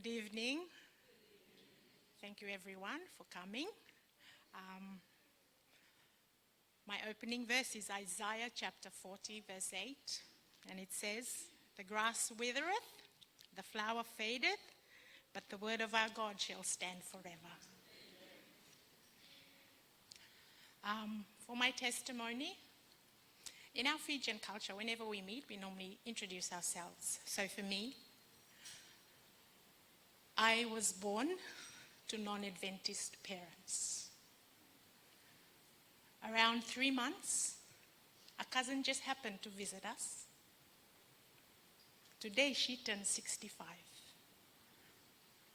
Good evening. Thank you everyone for coming. My opening verse is Isaiah chapter 40 verse 8, and it says, "The grass withereth, the flower fadeth, but the word of our God shall stand forever." For my testimony, in our Fijian culture, whenever we meet, we normally introduce ourselves. So for me, I was born to non-Adventist parents. Around 3 months, a cousin just happened to visit us. Today she turned 65.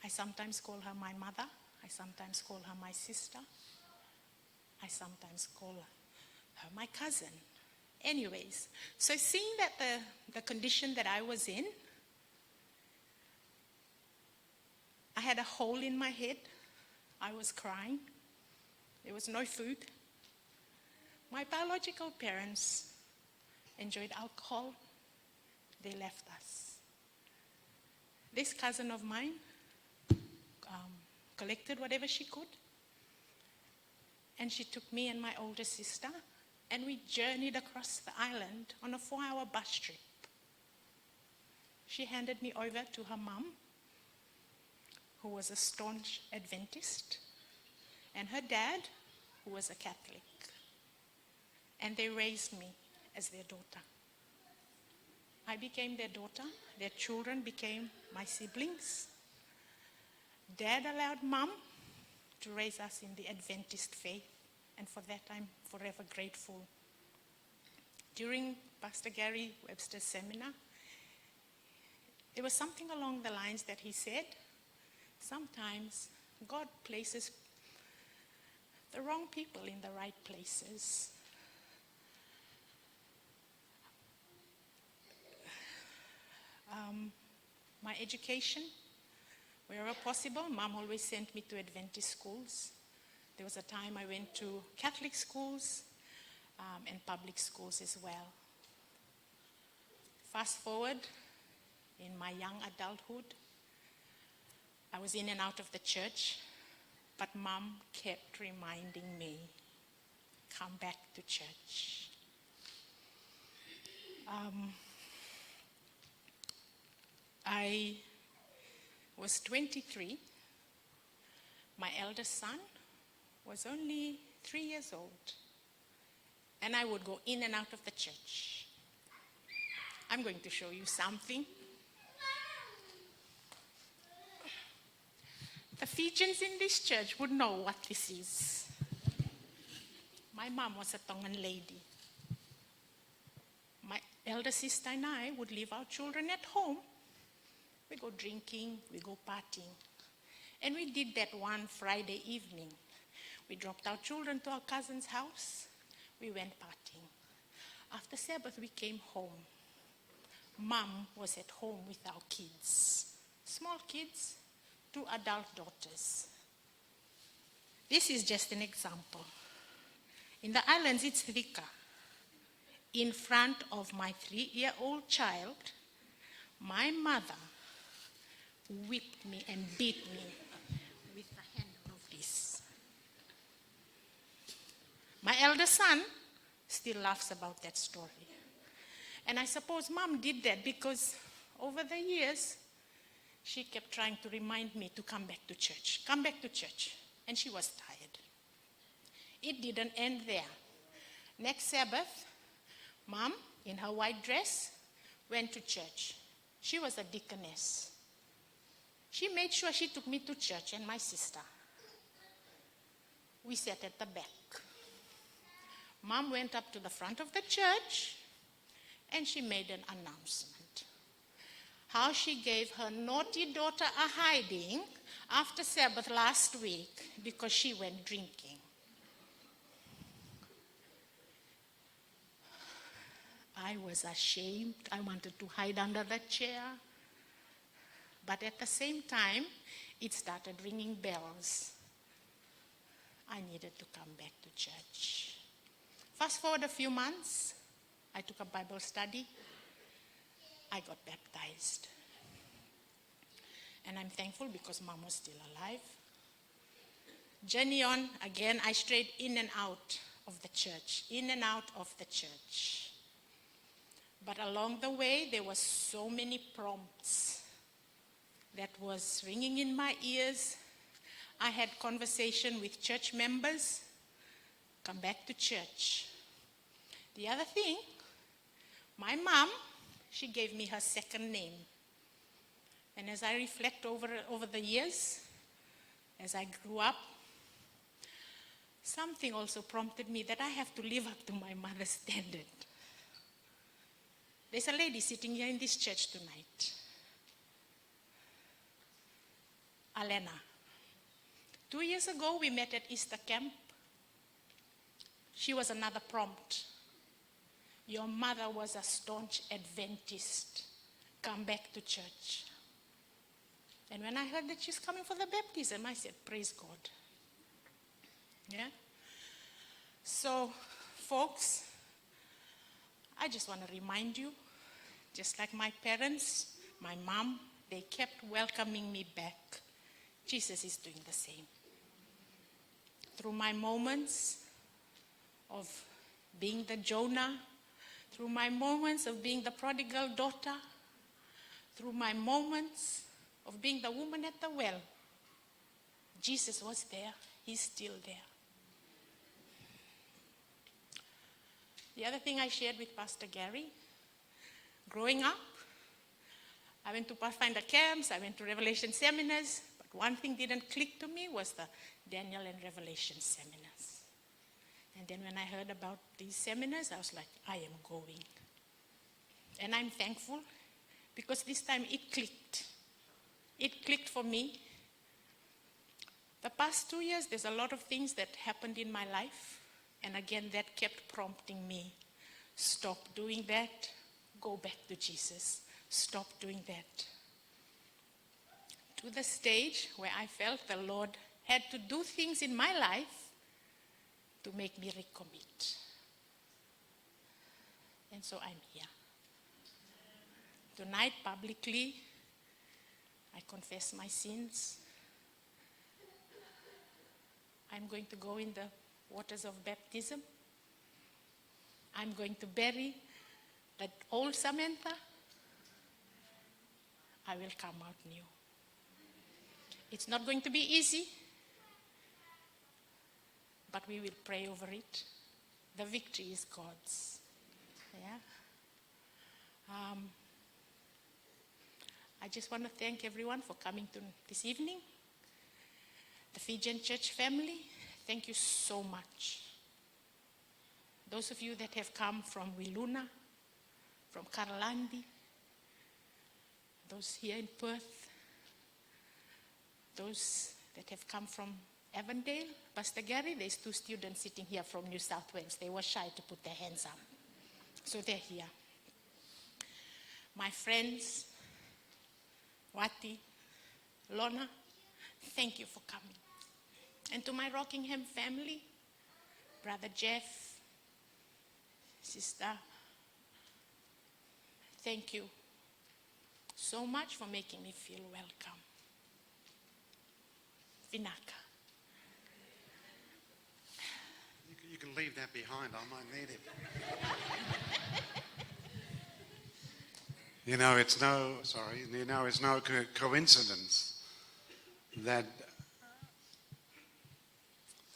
I sometimes call her my mother. I sometimes call her my sister. I sometimes call her my cousin. Anyways, so seeing that the condition that I was in, I had a hole in my head. I was crying. There was no food. My biological parents enjoyed alcohol. They left us. This cousin of mine collected whatever she could, and she took me and my older sister, and we journeyed across the island on a 4-hour bus trip. She handed me over to her mum, who was a staunch Adventist, and her dad, who was a Catholic. And they raised me as their daughter. I became their daughter. Their children became my siblings. Dad allowed Mum to raise us in the Adventist faith, and for that I'm forever grateful. During Pastor Gary Webster's seminar, there was something along the lines that he said, sometimes God places the wrong people in the right places. My education, wherever possible, Mom always sent me to Adventist schools. There was a time I went to Catholic schools and public schools as well. Fast forward, in my young adulthood, I was in and out of the church, but Mom kept reminding me, come back to church. I was 23. My eldest son was only 3 years old, and I would go in and out of the church. I'm going to show you something. The Fijians in this church would know what this is. My mom was a Tongan lady. My elder sister and I would leave our children at home. We go drinking, we go partying. And we did that one Friday evening. We dropped our children to our cousin's house. We went partying. After Sabbath, we came home. Mom was at home with our kids. Small kids, 2 adult daughters. This is just an example. In the islands, it's Rika. In front of my 3-year-old child, my mother whipped me and beat me with the handle of this. My elder son still laughs about that story. And I suppose Mom did that because over the years, she kept trying to remind me to come back to church. Come back to church. And she was tired. It didn't end there. Next Sabbath, Mom, in her white dress, went to church. She was a deaconess. She made sure she took me to church and my sister. We sat at the back. Mom went up to the front of the church and she made an announcement. How she gave her naughty daughter a hiding after Sabbath last week because she went drinking. I was ashamed. I wanted to hide under the chair. But at the same time, it started ringing bells. I needed to come back to church. Fast forward a few months, I took a Bible study. I got baptized. And I'm thankful because Mom was still alive. Journey on, again, I strayed in and out of the church, in and out of the church. But along the way, there were so many prompts that was ringing in my ears. I had conversation with church members, come back to church. The other thing, my mom, she gave me her second name. And as I reflect over the years, as I grew up, something also prompted me that I have to live up to my mother's standard. There's a lady sitting here in this church tonight, Alena. 2 years ago, we met at Easter camp. She was another prompt. Your mother was a staunch Adventist. Come back to church. And when I heard that she's coming for the baptism, I said, praise God. Yeah? So, folks, I just want to remind you, just like my parents, my mom, they kept welcoming me back. Jesus is doing the same. Through my moments of being the Jonah, through my moments of being the prodigal daughter, through my moments of being the woman at the well, Jesus was there. He's still there. The other thing I shared with Pastor Gary, growing up, I went to Pathfinder camps, I went to Revelation seminars, but one thing didn't click to me was the Daniel and Revelation seminars. And then when I heard about these seminars, I was like, I am going. And I'm thankful because this time it clicked. It clicked for me. The past 2 years, there's a lot of things that happened in my life. And again, that kept prompting me. Stop doing that. Go back to Jesus. Stop doing that. To the stage where I felt the Lord had to do things in my life to make me recommit. And so I'm here. Tonight, publicly, I confess my sins. I'm going to go in the waters of baptism. I'm going to bury that old Samantha. I will come out new. It's not going to be easy, but we will pray over it. The victory is God's. Yeah. I just want to thank everyone for coming to this evening. The Fijian Church family, thank you so much. Those of you that have come from Wiluna, from Karalandi, those here in Perth, those that have come from Avondale, Pastor Gary, there's 2 students sitting here from New South Wales. They were shy to put their hands up. So they're here. My friends, Wati, Lorna, thank you for coming. And to my Rockingham family, Brother Jeff, Sister, thank you so much for making me feel welcome. Vinaka. You can leave that behind. I might need it. It's no coincidence that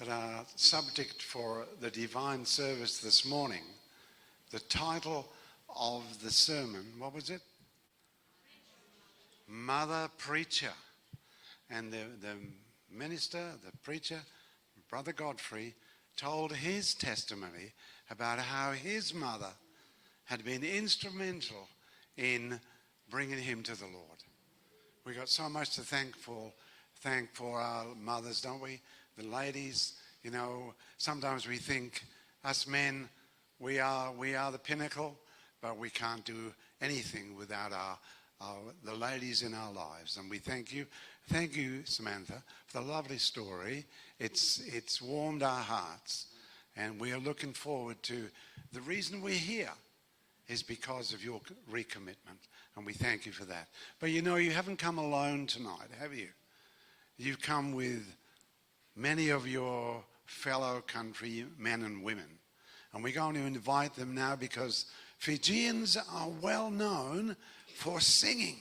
our subject for the divine service this morning, the title of the sermon, what was it? Mother Preacher. And the minister, the preacher, Brother Godfrey, told his testimony about how his mother had been instrumental in bringing him to the Lord. We got so much to thank for our mothers, don't we? The ladies, sometimes we think us men, we are the pinnacle, but we can't do anything without the ladies in our lives. And we thank you, Samantha, for the lovely story. It's warmed our hearts, and we are looking forward to the reason we're here is because of your recommitment. And we thank you for that. But you know, you haven't come alone tonight, have you? You've come with many of your fellow countrymen and women. And we're going to invite them now because Fijians are well known for singing.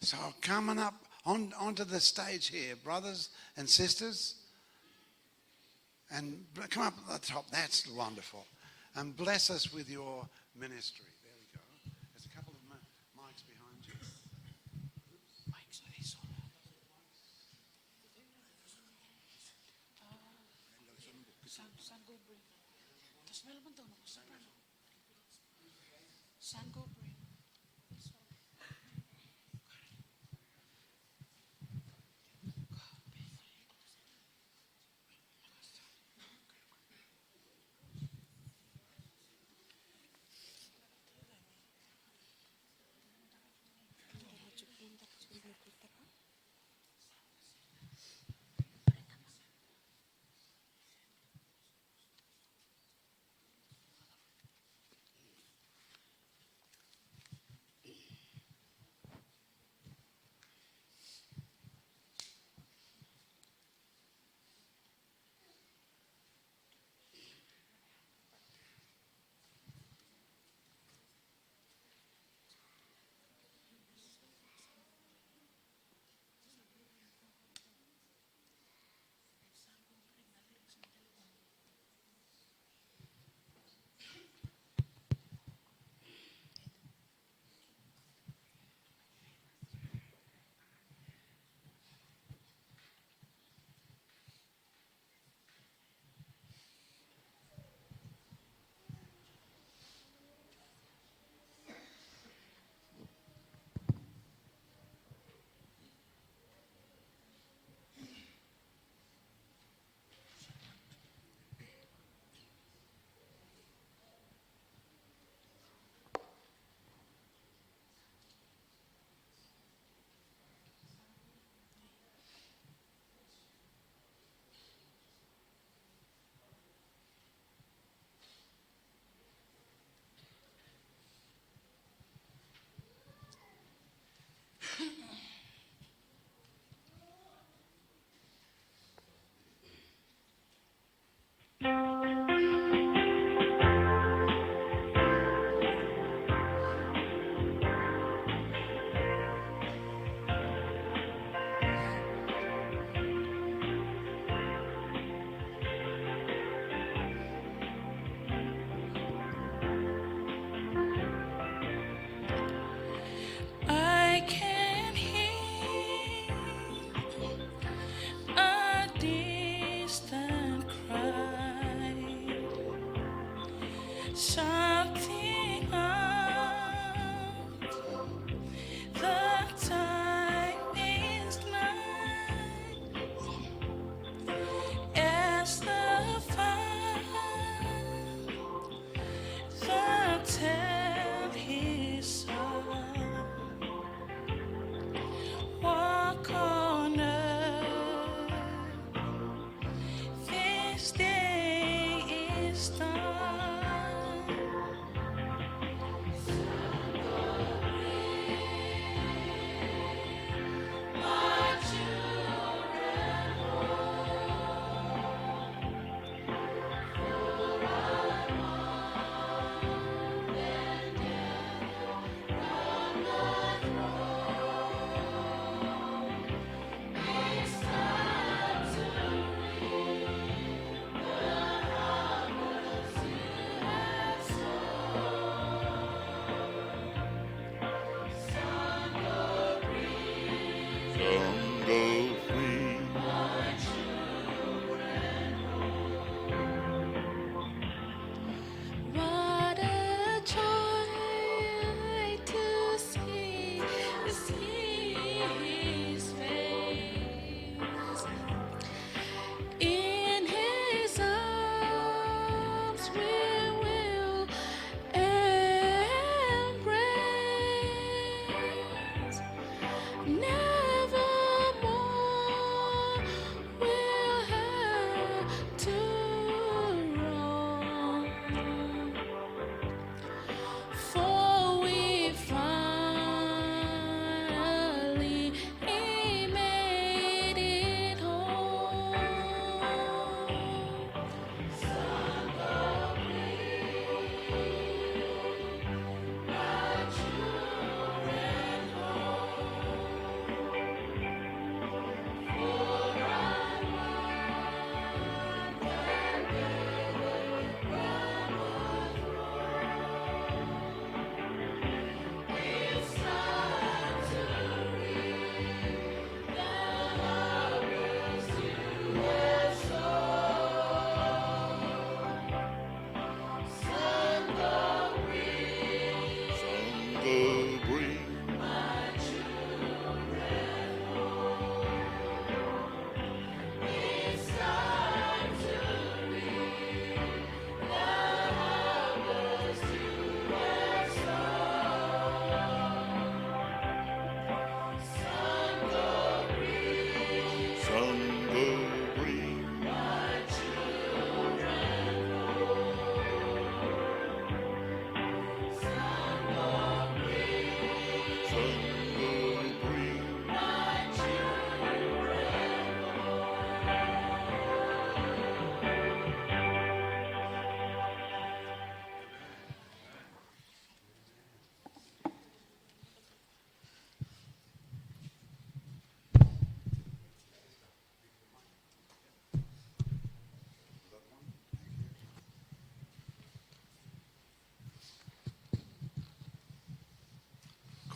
So coming up onto the stage here, brothers and sisters, and come up at the top. That's wonderful. And bless us with your ministry. There we go. There's a couple of mics behind you. Mics are these on?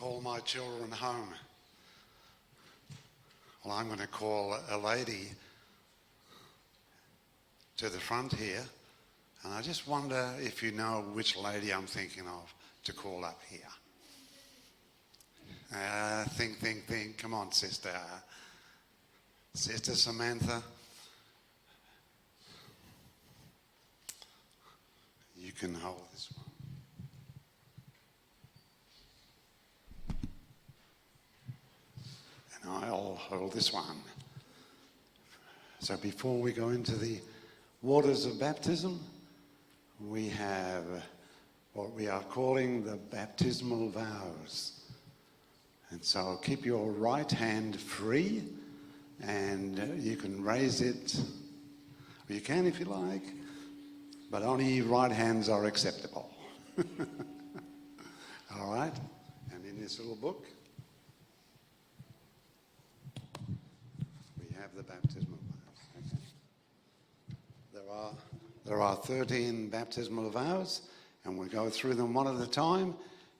call my children home. Well, I'm going to call a lady to the front here, and I just wonder if you know which lady I'm thinking of to call up here. Think. Come on, sister. Sister Samantha. You can hold this one. And I'll hold this one. So before we go into the waters of baptism, we have what we are calling the baptismal vows. And so keep your right hand free, and you can raise it, or you can if you like, but only right hands are acceptable. All right? And in this little book, we have the baptismal vows. Okay? There are 13 baptismal vows, and we'll go through them one at a time,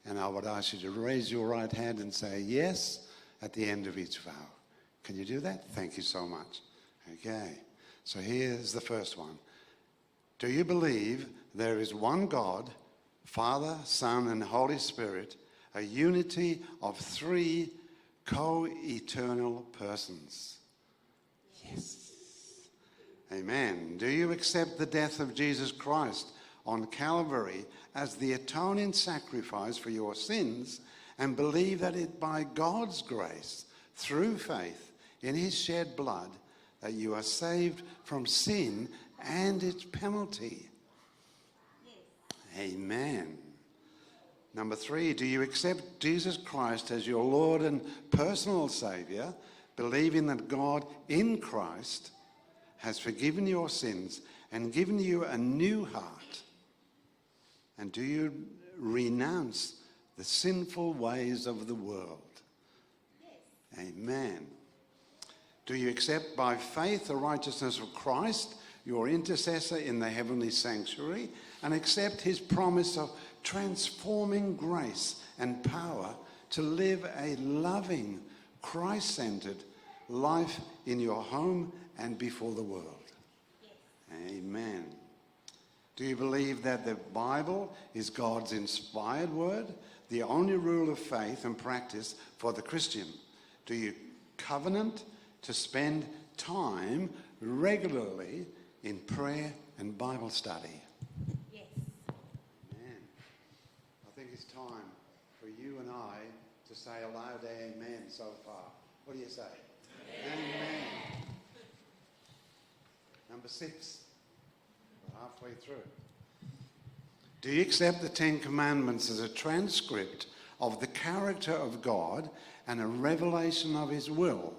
and I would ask you to raise your right hand and say yes at the end of each vow. Can you do that? Thank you so much. Okay, so here's the first one. Do you believe there is one God, Father, Son, and Holy Spirit, a unity of three co-eternal persons? Yes. Amen. Do you accept the death of Jesus Christ on Calvary as the atoning sacrifice for your sins, and believe that it by God's grace, through faith in his shed blood, that you are saved from sin and its penalty? Yes. Amen. Number 3, do you accept Jesus Christ as your Lord and personal Saviour, believing that God in Christ has forgiven your sins and given you a new heart? And do you renounce the sinful ways of the world? Yes. Amen. Do you accept by faith the righteousness of Christ, your intercessor in the heavenly sanctuary, and accept his promise of transforming grace and power to live a loving, Christ-centered life in your home and before the world? Yes. Amen. Do you believe that the Bible is God's inspired word, the only rule of faith and practice for the Christian? Do you covenant to spend time regularly in prayer and Bible study? Yes. Amen. I think it's time for you and I to say a loud amen so far. What do you say? Amen. Number 6. We're halfway through. Do you accept the 10 Commandments as a transcript of the character of God and a revelation of his will?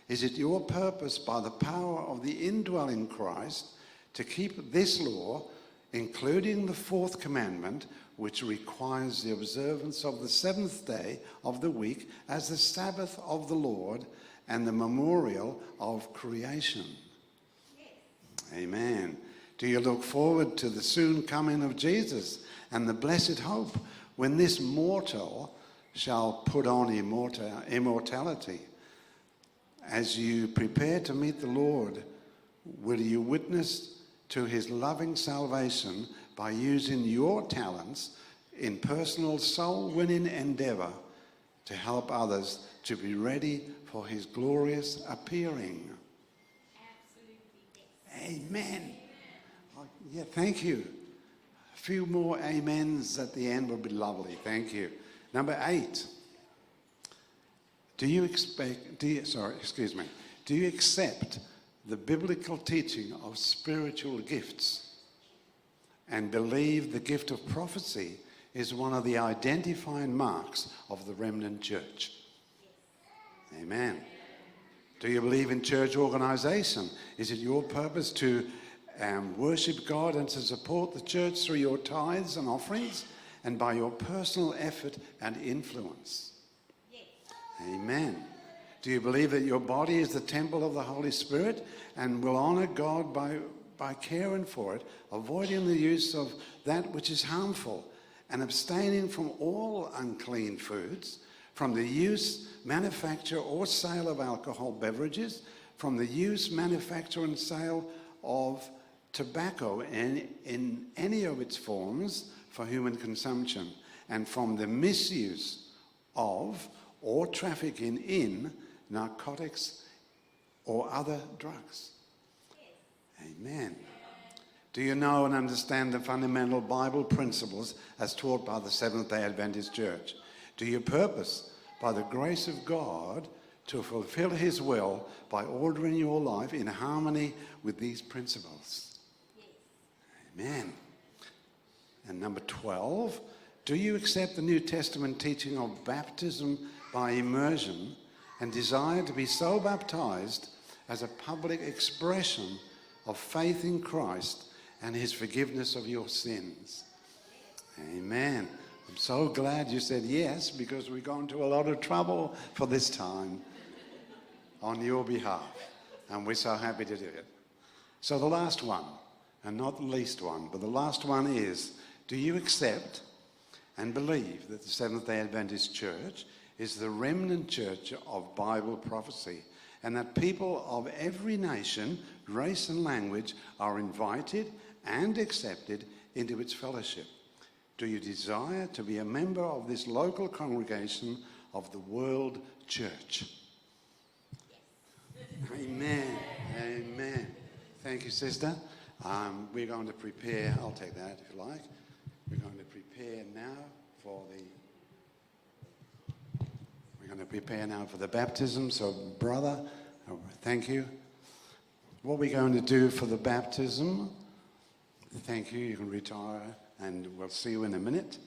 Is it your purpose by the power of the indwelling Christ to keep this law, including the 4th commandment, which requires the observance of the 7th day of the week as the Sabbath of the Lord and the memorial of creation? Yes. Amen. Do you look forward to the soon coming of Jesus and the blessed hope when this mortal shall put on immortality? As you prepare to meet the Lord, will you witness to his loving salvation by using your talents in personal soul-winning endeavor to help others to be ready for his glorious appearing? Absolutely. Yes. Amen. Yeah, thank you. A few more amens at the end would be lovely. Thank you. Number 8. Do you accept the biblical teaching of spiritual gifts and believe the gift of prophecy is one of the identifying marks of the remnant church? Amen. Do you believe in church organization? Is it your purpose to worship God and to support the church through your tithes and offerings and by your personal effort and influence? Yes. Amen. Do you believe that your body is the temple of the Holy Spirit and will honor God by caring for it, avoiding the use of that which is harmful and abstaining from all unclean foods, from the use, manufacture or sale of alcohol beverages, from the use, manufacture and sale of tobacco in any of its forms for human consumption, and from the misuse of or trafficking in narcotics or other drugs. Amen. Do you know and understand the fundamental Bible principles as taught by the Seventh-day Adventist Church? Do you purpose, by the grace of God, to fulfill His will by ordering your life in harmony with these principles? Yes. Amen. And number 12, do you accept the New Testament teaching of baptism by immersion and desire to be so baptized as a public expression of faith in Christ and His forgiveness of your sins? Amen. I'm so glad you said yes, because we're going to a lot of trouble for this time on your behalf, and we're so happy to do it. So the last one, and not the least one, but the last one is, do you accept and believe that the Seventh-day Adventist Church is the remnant church of Bible prophecy, and that people of every nation, race and language are invited and accepted into its fellowship? Do you desire to be a member of this local congregation of the World Church? Yes. Amen. Amen. Thank you, sister. We're going to prepare, I'll take that if you like. We're going to prepare now for the baptism. So, brother, thank you. What we're going to do for the baptism, thank you, you can retire, and we'll see you in a minute.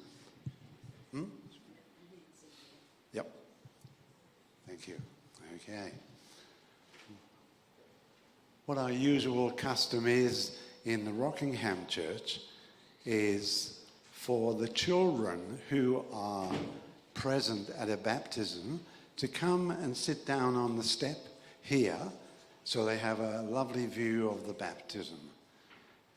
Yep. Thank you. Okay. What our usual custom is in the Rockingham Church is for the children who are present at a baptism to come and sit down on the step here so they have a lovely view of the baptism.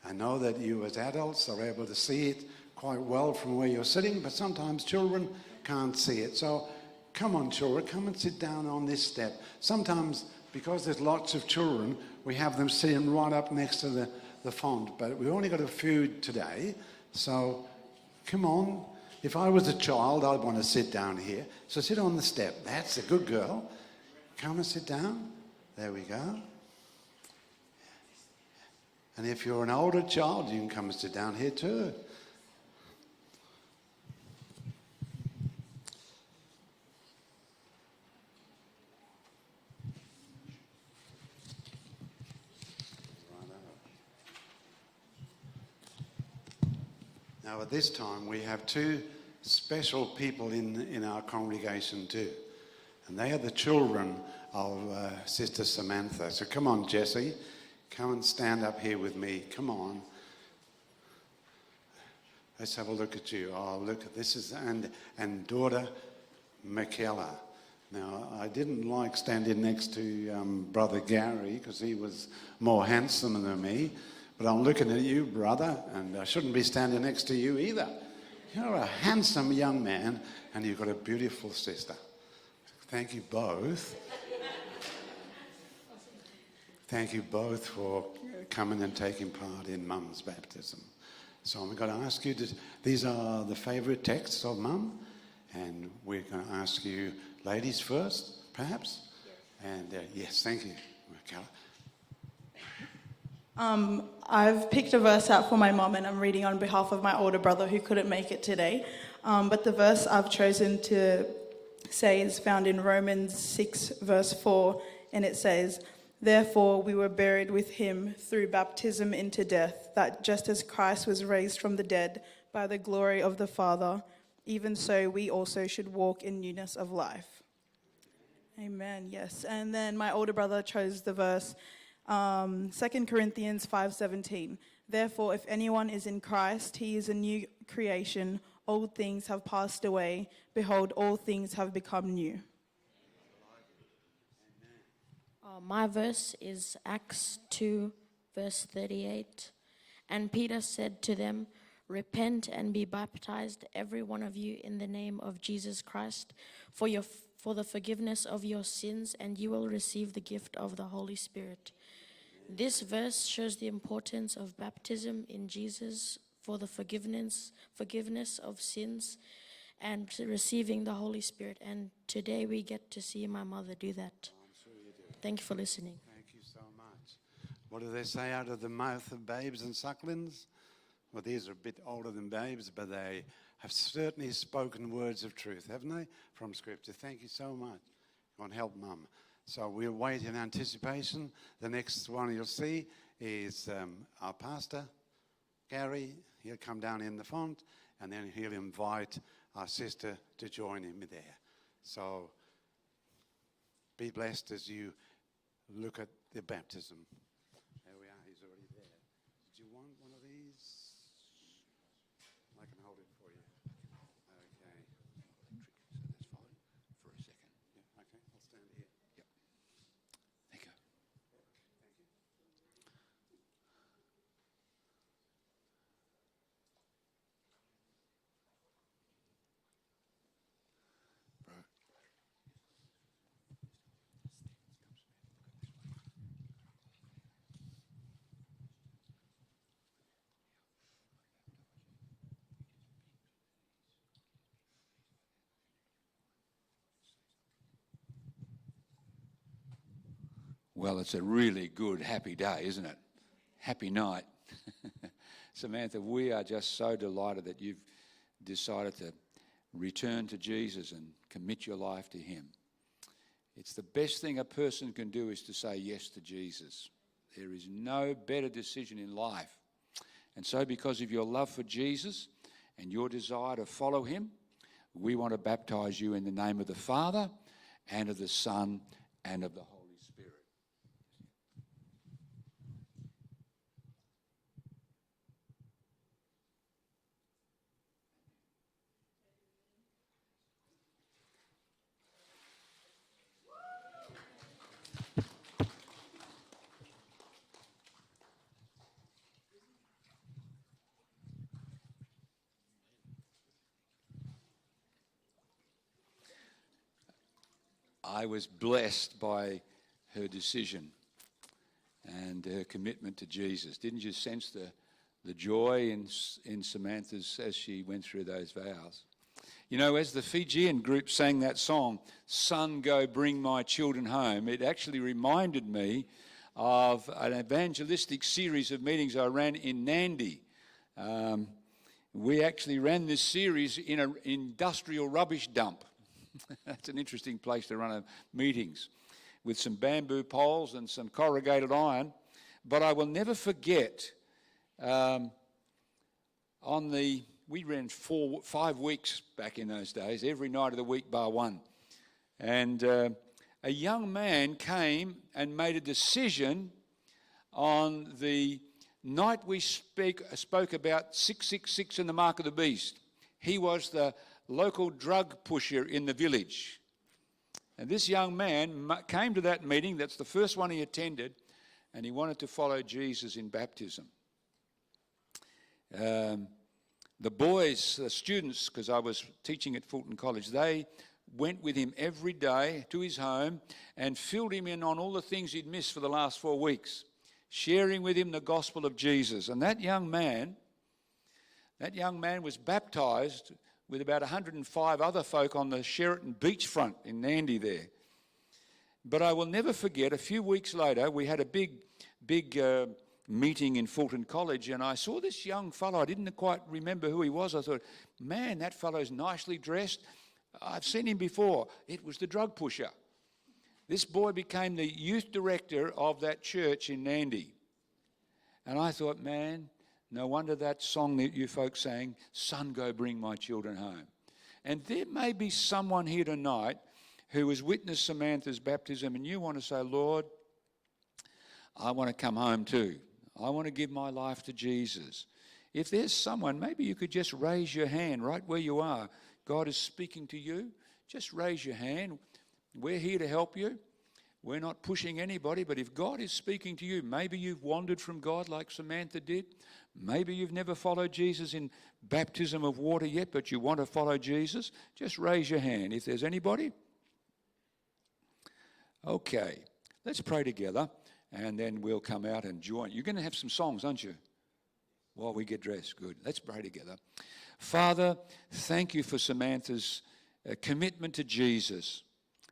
I know that you as adults are able to see it quite well from where you're sitting, but sometimes children can't see it. So come on, children, come and sit down on this step. Sometimes, because there's lots of children, we have them sitting right up next to the font, but we've only got a few today, so come on. If I was a child, I'd want to sit down here. So sit on the step. That's a good girl. Come and sit down. There we go. And if you're an older child, you can come and sit down here too. Now at this time we have two special people in our congregation too. And they are the children of Sister Samantha. So come on, Jesse. Come and stand up here with me. Come on. Let's have a look at you. Oh, look, this is, and daughter Michaela. Now, I didn't like standing next to Brother Gary because he was more handsome than me. But I'm looking at you, brother, and I shouldn't be standing next to you either. You're a handsome young man, and you've got a beautiful sister. Thank you both. Thank you both for coming and taking part in Mum's baptism. So I'm going to ask you, these are the favourite texts of Mum, and we're going to ask you, ladies first, perhaps? Yes. And yes, thank you, Michaela. I've picked a verse out for my mum, and I'm reading on behalf of my older brother who couldn't make it today. But the verse I've chosen to say is found in Romans 6 verse 4, and it says, "Therefore we were buried with him through baptism into death, that just as Christ was raised from the dead by the glory of the Father, even so we also should walk in newness of life." Amen, yes. And then my older brother chose the verse 2 Corinthians 5:17. "Therefore, if anyone is in Christ, he is a new creation. Old things have passed away. Behold, all things have become new." My verse is Acts 2, verse 38. "And Peter said to them, Repent and be baptized, every one of you, in the name of Jesus Christ, for the forgiveness of your sins, and you will receive the gift of the Holy Spirit. This verse shows the importance of baptism in Jesus for the forgiveness of sins and receiving the Holy Spirit. And today we get to see my mother do that. I'm sure you do. Thank you for listening. Thank you so much. What do they say, out of the mouth of babes and sucklings? Well, these are a bit older than babes, but they have certainly spoken words of truth, haven't they, from Scripture? Thank you so much. Go and help Mum. So we'll wait in anticipation. The next one you'll see is our pastor, Gary. He'll come down in the front, and then he'll invite our sister to join him there. So be blessed as you look at the baptism. There we are. He's already there. Did you want one of these? I can hold it for you. Okay. So that's fine for a second. Yeah, okay. I'll stand here. Yep. Thank you. Thank you. Bro. Well, it's a really good, happy day, isn't it? Happy night. Samantha, we are just so delighted that you've decided to return to Jesus and commit your life to him. It's the best thing a person can do is to say yes to Jesus. There is no better decision in life. And so because of your love for Jesus and your desire to follow him, we want to baptize you in the name of the Father and of the Son and of the Holy Spirit. I was blessed by her decision and her commitment to Jesus. Didn't you sense the joy in Samantha's as she went through those vows? You know, as the Fijian group sang that song, "Son, Go Bring My Children Home," it actually reminded me of an evangelistic series of meetings I ran in Nandi. We actually ran this series in an industrial rubbish dump. That's an interesting place to run meetings, with some bamboo poles and some corrugated iron. But I will never forget, we ran 5 weeks back in those days, every night of the week bar one. And a young man came and made a decision on the night we spoke about 666 and the mark of the beast. He was the local drug pusher in the village. And this young man came to that meeting. That's the first one he attended, and he wanted to follow Jesus in baptism. The boys, the students, because I was teaching at Fulton College, they went with him every day to his home and filled him in on all the things he'd missed for the last 4 weeks, sharing with him the gospel of Jesus. And that young man was baptized with about 105 other folk on the Sheraton beachfront in Nandi there. But I will never forget, a few weeks later, we had a big meeting in Fulton College, and I saw this young fellow. I didn't quite remember who he was. I thought, man, that fellow's nicely dressed. I've seen him before. It was the drug pusher. This boy became the youth director of that church in Nandi. And I thought, man, no wonder that song that you folks sang, "Son, Go Bring My Children Home." And there may be someone here tonight who has witnessed Samantha's baptism, and you want to say, "Lord, I want to come home too. I want to give my life to Jesus." If there's someone, maybe you could just raise your hand right where you are. God is speaking to you. Just raise your hand. We're here to help you. We're not pushing anybody, but if God is speaking to you, maybe you've wandered from God like Samantha did. Maybe you've never followed Jesus in baptism of water yet, but you want to follow Jesus. Just raise your hand if there's anybody. Okay, let's pray together, and then we'll come out and join. You're going to have some songs, aren't you? While we get dressed. Good. Let's pray together. Father, thank you for Samantha's commitment to Jesus.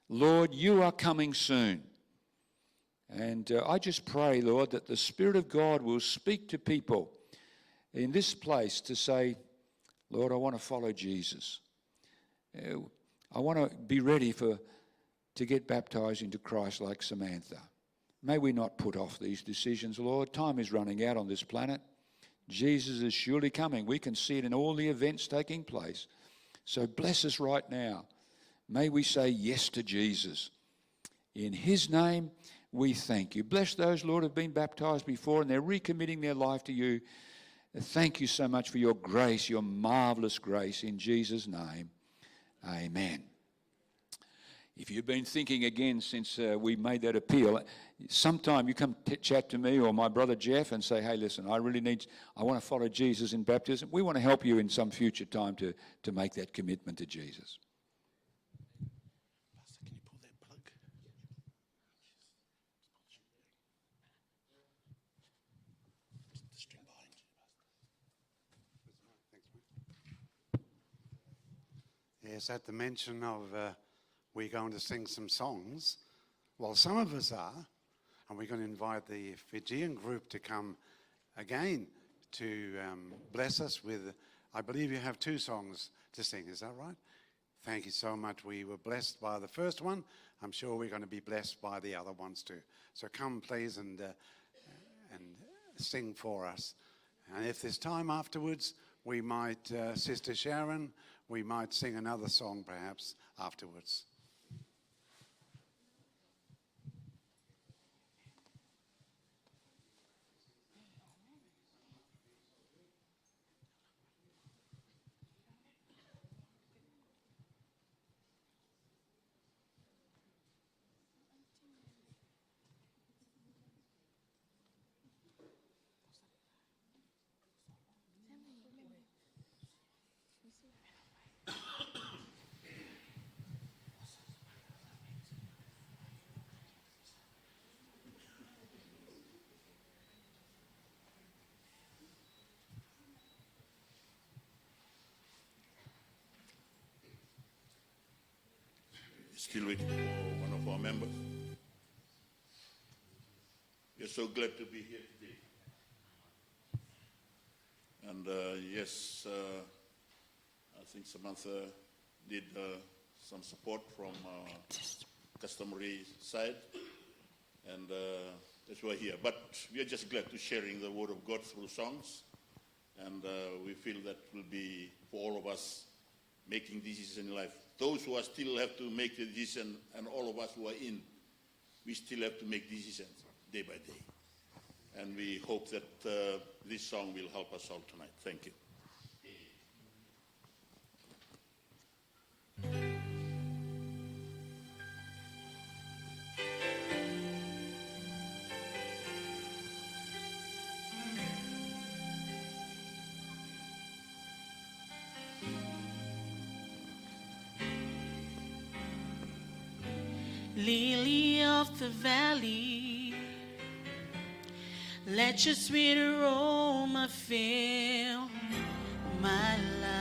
Lord, you are coming soon. And I just pray, Lord, that the Spirit of God will speak to people in this place to say, Lord, I want to follow Jesus. I want to be ready to get baptized into Christ like Samantha. May we not put off these decisions, Lord. Time is running out on this planet. Jesus is surely coming. We can see it in all the events taking place. So bless us right now. May we say yes to Jesus. In his name, we thank you. Bless those, Lord, who have been baptized before and they're recommitting their life to you. Thank you so much for your grace, your marvelous grace. In Jesus' name, amen. If you've been thinking again since we made that appeal, sometime you come chat to me or my brother Jeff and say, hey, listen, I want to follow Jesus in baptism. We want to help you in some future time to make that commitment to Jesus. Pastor, can you pull that plug? The string behind you, Pastor. Yes, at the mention of we're going to sing some songs. Well, some of us are, and we're going to invite the Fijian group to come again to bless us with, I believe you have 2 songs to sing, is that right? Thank you so much. We were blessed by the first one. I'm sure we're going to be blessed by the other ones too. So come, please, and sing for us. And if there's time afterwards, we might, Sister Sharon, we might sing another song perhaps afterwards. Still waiting for one of our members. We're so glad to be here today. And yes, I think Samantha did some support from customary side, and that's why we're here. But we are just glad to sharing the word of God through songs, and we feel that will be for all of us making decisions in life. Those who are still have to make the decision, and all of us who are in, we still have to make decisions day by day. And we hope that this song will help us all tonight. Thank you. Lily of the valley, let your sweet aroma fill my life.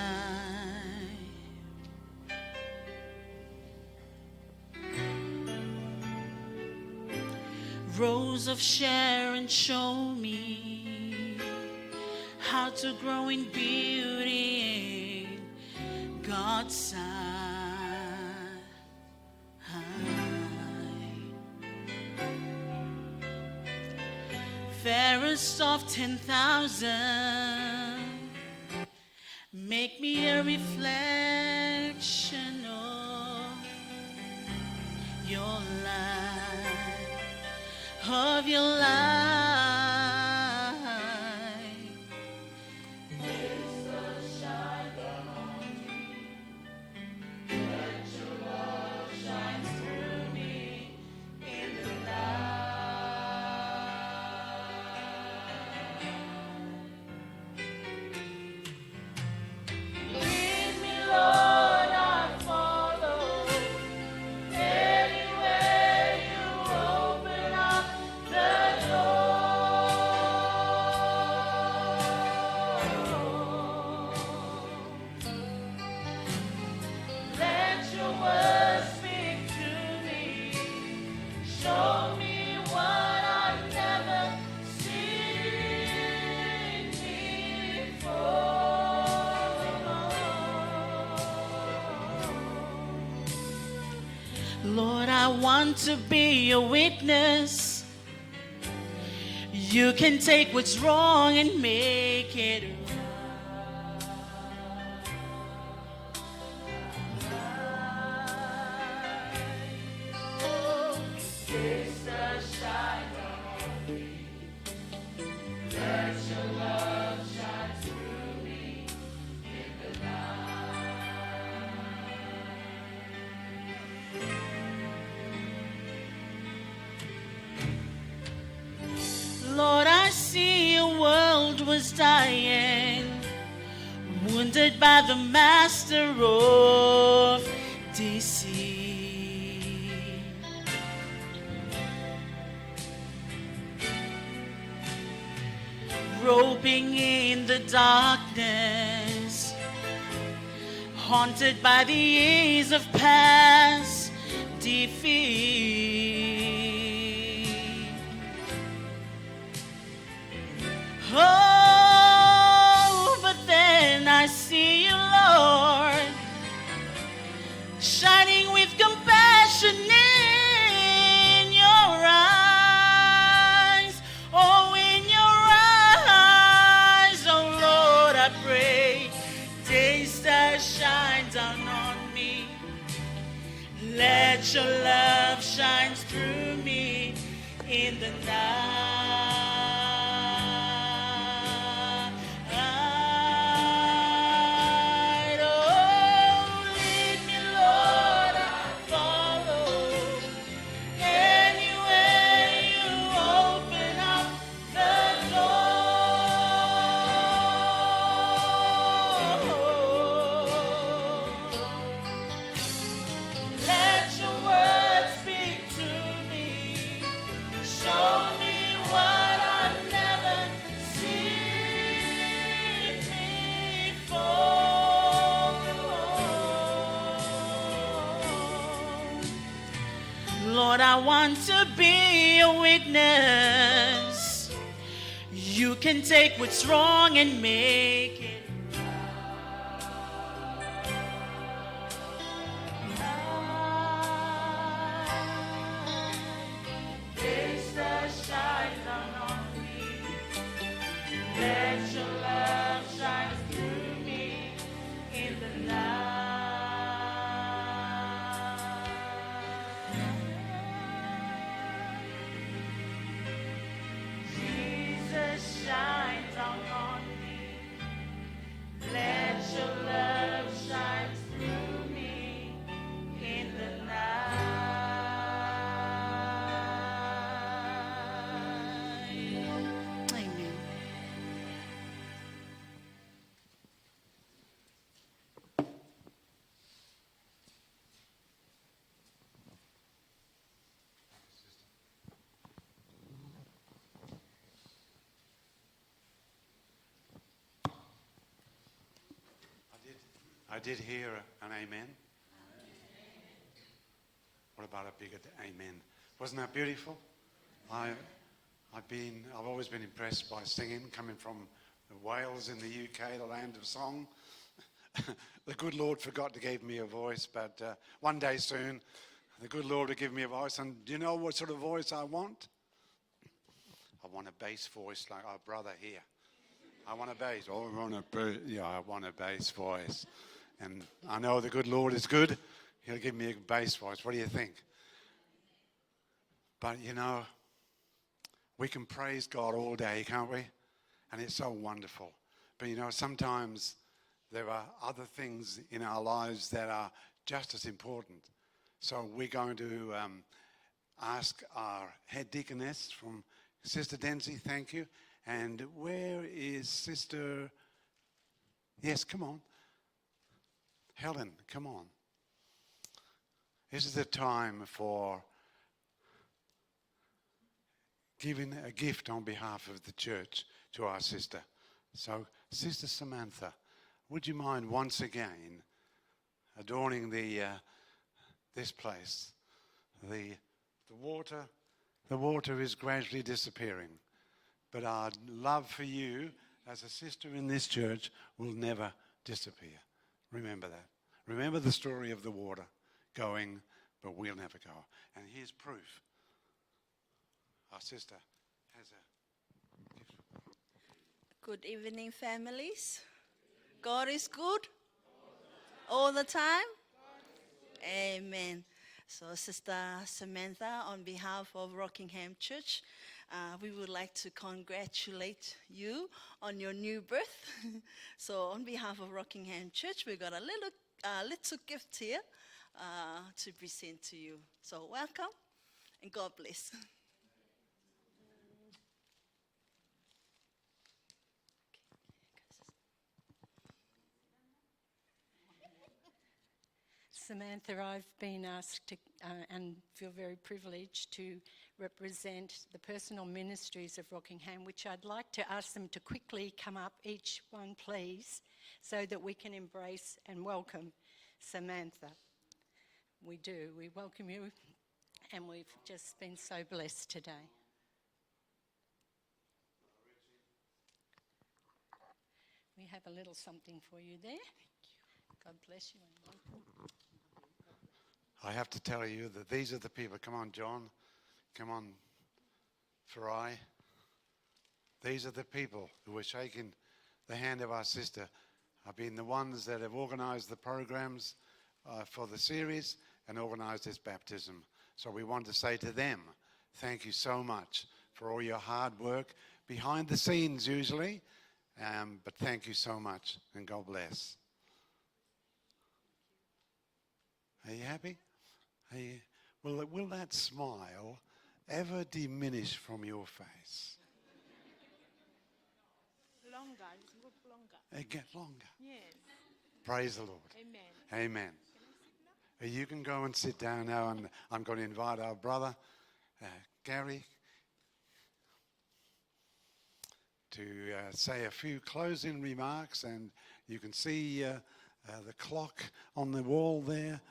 Rose of Sharon, show me how to grow in beauty in God's sight. Fairest of 10,000, make me a reflection of your light, of your light. want to be a witness. You can take what's wrong and make it right. Lord, I see a world was dying, wounded by the master of deceit. Groping in the darkness, haunted by the years of past defeat. Oh, but then I see you, Lord, shining with compassion in your eyes. Oh, in your eyes, oh Lord, I pray, day star shine down on me. Let your love shine through me in the night. Lord, I want to be a witness. You can take what's wrong and make it right. Face that shines down on me. Let your love shine through me in the night. Shine down on me. Let your love shine through me in the night. Amen. I did hear an amen. What about a bigger amen? Wasn't that beautiful? I've always been impressed by singing, coming from Wales in the UK, the land of song. The good Lord forgot to give me a voice, but one day soon, the good Lord will give me a voice. And do you know what sort of voice I want? I want a bass voice like our brother here. I want a bass. I want a bass voice. And I know the good Lord is good. He'll give me a bass voice. What do you think? But, you know, we can praise God all day, can't we? And it's so wonderful. But, you know, sometimes there are other things in our lives that are just as important. So we're going to ask our head deaconess from Sister Denzi, thank you. And where is Sister... Yes, come on. Helen, come on. This is the time for giving a gift on behalf of the church to our sister. So, Sister Samantha, would you mind once again adorning this place? The water is gradually disappearing, but our love for you as a sister in this church will never disappear. Remember that. Remember the story of the water going but we'll never go. And here's proof. Our sister has a gift. Good evening, families. God is good all the time. Amen. So, Sister Samantha, on behalf of Rockingham Church, we would like to congratulate you on your new birth. So, on behalf of Rockingham Church, we got a little gift here to present to you. So, welcome and God bless. Samantha, I've been asked to, and feel very privileged to represent the personal ministries of Rockingham, which I'd like to ask them to quickly come up, each one please, so that we can embrace and welcome Samantha. We do. We welcome you, and we've just been so blessed today. We have a little something for you there. God bless you and welcome. I have to tell you that these are the people. Come on, John. Come on, Farai. These are the people who are shaking the hand of our sister. Have been the ones that have organised the programs for the series and organised this baptism. So we want to say to them, thank you so much for all your hard work, behind the scenes usually, but thank you so much and God bless. Are you happy? Will that smile ever diminish from your face? Longer, it's look longer. It get longer. Yes. Praise the Lord. Amen. Amen. You can go and sit down now, and I'm going to invite our brother, Gary, to say a few closing remarks, and you can see the clock on the wall there.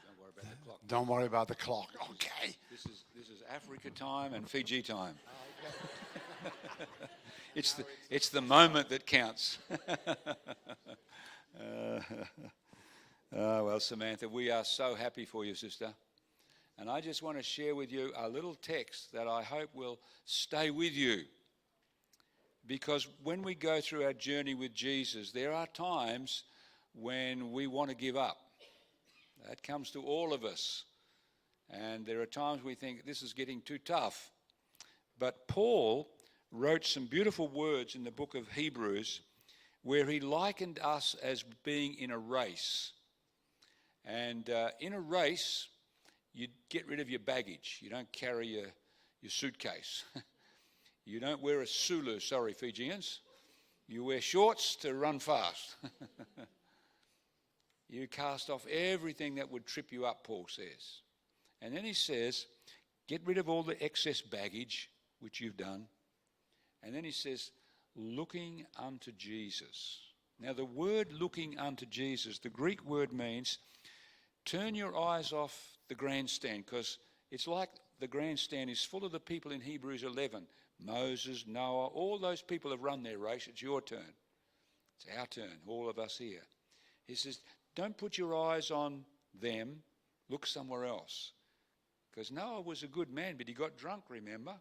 Don't worry about the clock. Okay. This is Africa time and Fiji time. It's the moment that counts. Well, Samantha, we are so happy for you, sister. And I just want to share with you a little text that I hope will stay with you. Because when we go through our journey with Jesus, there are times when we want to give up. That comes to all of us. And there are times we think this is getting too tough. But Paul wrote some beautiful words in the book of Hebrews where he likened us as being in a race. And in a race, you get rid of your baggage. You don't carry your suitcase. You don't wear a Sulu, sorry, Fijians. You wear shorts to run fast. You cast off everything that would trip you up, Paul says. And then he says, get rid of all the excess baggage, which you've done. And then he says, looking unto Jesus. Now the word looking unto Jesus, the Greek word means turn your eyes off the grandstand, because it's like the grandstand is full of the people in Hebrews 11. Moses, Noah, all those people have run their race. It's your turn. It's our turn, all of us here. He says, don't put your eyes on them, look somewhere else. Because Noah was a good man, but he got drunk, remember?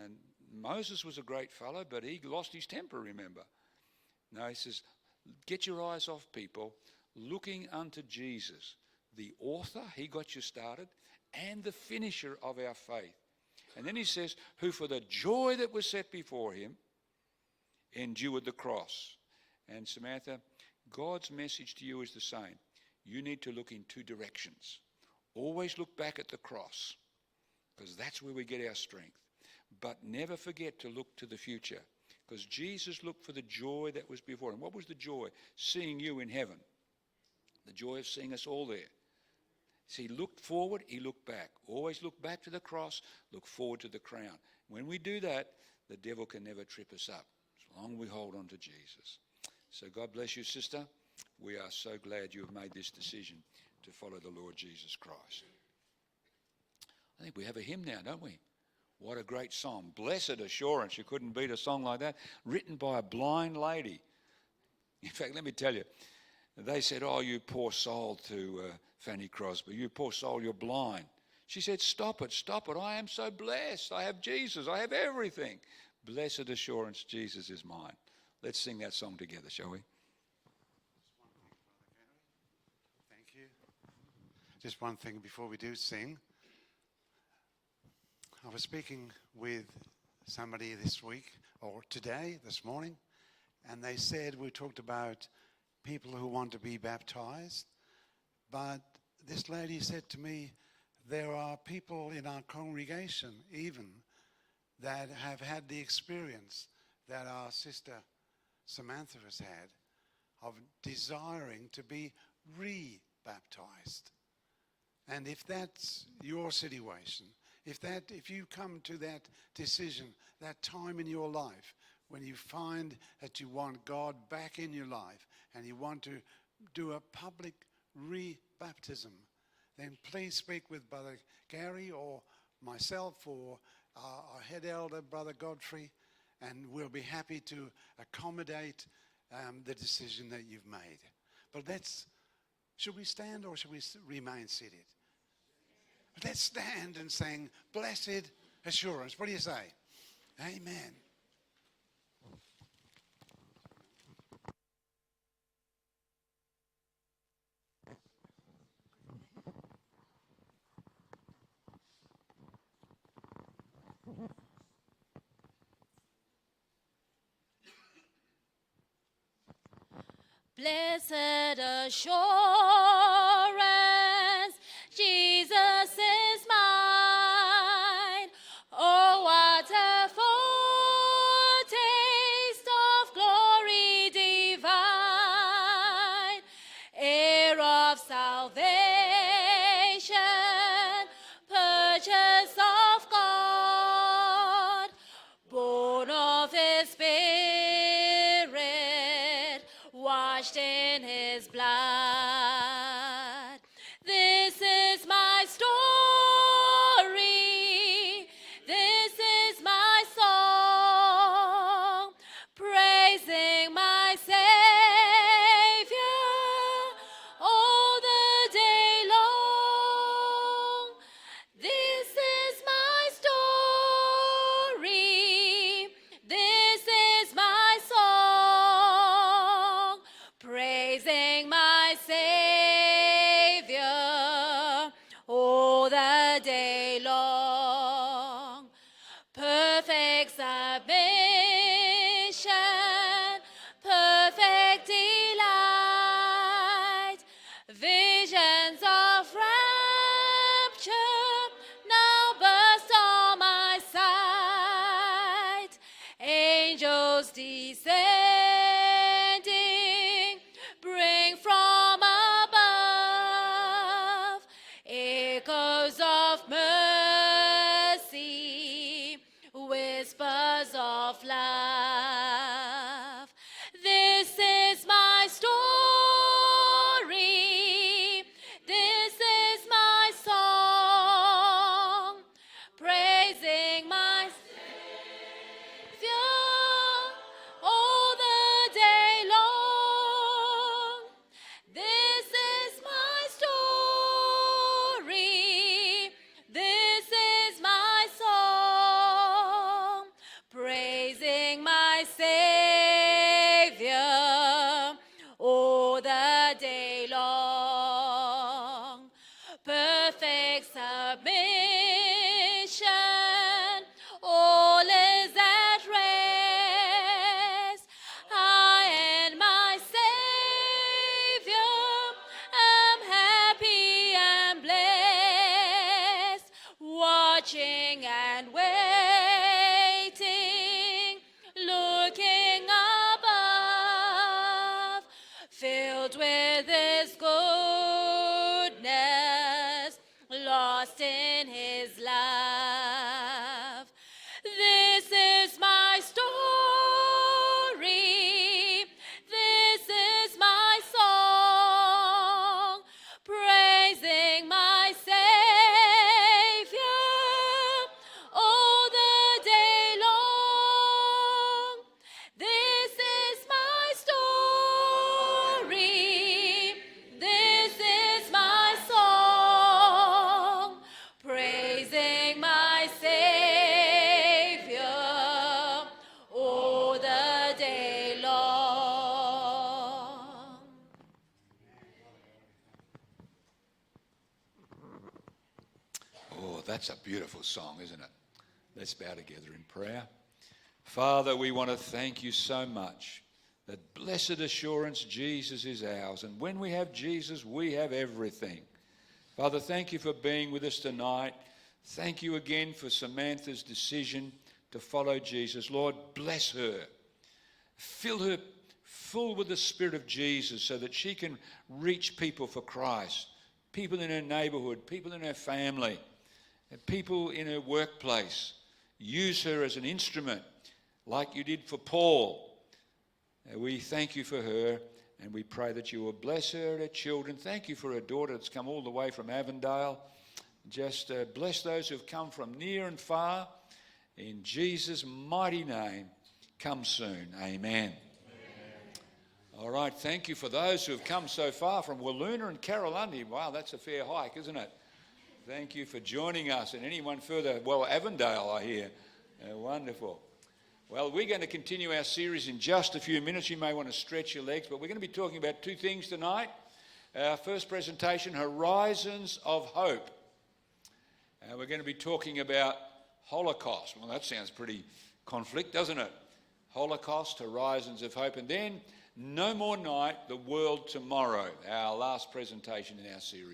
And Moses was a great fellow, but he lost his temper, remember? No, he says, get your eyes off people, looking unto Jesus, the author, he got you started, and the finisher of our faith. And then he says, who for the joy that was set before him endured the cross. And Samantha, God's message to you is the same. You need to look in two directions. Always look back at the cross, because that's where we get our strength. But never forget to look to the future, because Jesus looked for the joy that was before him. What was the joy? Seeing you in heaven. The joy of seeing us all there. So he looked forward, he looked back. Always look back to the cross, look forward to the crown. When we do that, the devil can never trip us up, as long as we hold on to Jesus. So God bless you, sister. We are so glad you have made this decision to follow the Lord Jesus Christ. I think we have a hymn now, don't we? What a great song. Blessed Assurance. You couldn't beat a song like that. Written by a blind lady. In fact, let me tell you, They said, "Oh, you poor soul," to Fanny Crosby. "You poor soul, you're blind." She said, "Stop it, stop it. I am so blessed. I have Jesus. I have everything. Blessed assurance, Jesus is mine." Let's sing that song together, shall we? Thank you. Just one thing before we do sing. I was speaking with somebody this week, or today, this morning, and they said, we talked about people who want to be baptized, but this lady said to me, there are people in our congregation even that have had the experience that our sister Samantha has had of desiring to be re-baptized. And if that's your situation, if you come to that decision, that time in your life when you find that you want God back in your life and you want to do a public re-baptism, then please speak with Brother Gary or myself or our head elder, Brother Godfrey, and we'll be happy to accommodate the decision that you've made. But should we stand or should we remain seated? Let's stand and sing Blessed Assurance. What do you say? Amen. Blessed assurance, Jesus is mine. Oh, what a foretaste of glory divine, heir of salvation, purchase of God, born of His Spirit, washed in His blood. This is my story. This is my song, praising my Savior all the day long. This is my story. This is my song, praising my Savior all the day long. Perfect submission, perfect delight, visions of rapture now burst on my sight. Angels descending, bring from above echoes of mercy, whispers of love. This is my story. This is my song, praising my Savior all the day long. This is my story. This is my song, praising my Savior all the day long. Perfect submission, all is at rest. I and my Savior am happy and blessed, watching and waiting, looking above, filled with His goodness, lost in His love. This is my story. This is my song, praising my Savior all the day long. This is my story. that's a beautiful song, isn't it? Let's bow together in prayer. Father, we want to thank you so much that blessed assurance, Jesus is ours. And when we have Jesus, we have everything. Father, thank you for being with us tonight. Thank you again for Samantha's decision to follow Jesus. Lord, bless her. Fill her full with the Spirit of Jesus so that she can reach people for Christ. People in her neighbourhood, people in her family, people in her workplace. Use her as an instrument like you did for Paul. We thank you for her, and we pray that you will bless her and her children. Thank you for her daughter that's come all the way from Avondale. Just bless those who have come from near and far. In Jesus' mighty name, come soon. Amen. All right, thank you for those who have come so far from Willoona and Carolundy. Wow, that's a fair hike, isn't it? Thank you for joining us. And anyone further, well, Avondale, I hear. Wonderful. Well, we're going to continue our series in just a few minutes. You may want to stretch your legs, but we're going to be talking about two things tonight. Our first presentation, Horizons of Hope. We're going to be talking about Holocaust. Well, that sounds pretty conflict, doesn't it? Holocaust, Horizons of Hope. And then No More Night, The World Tomorrow, our last presentation in our series.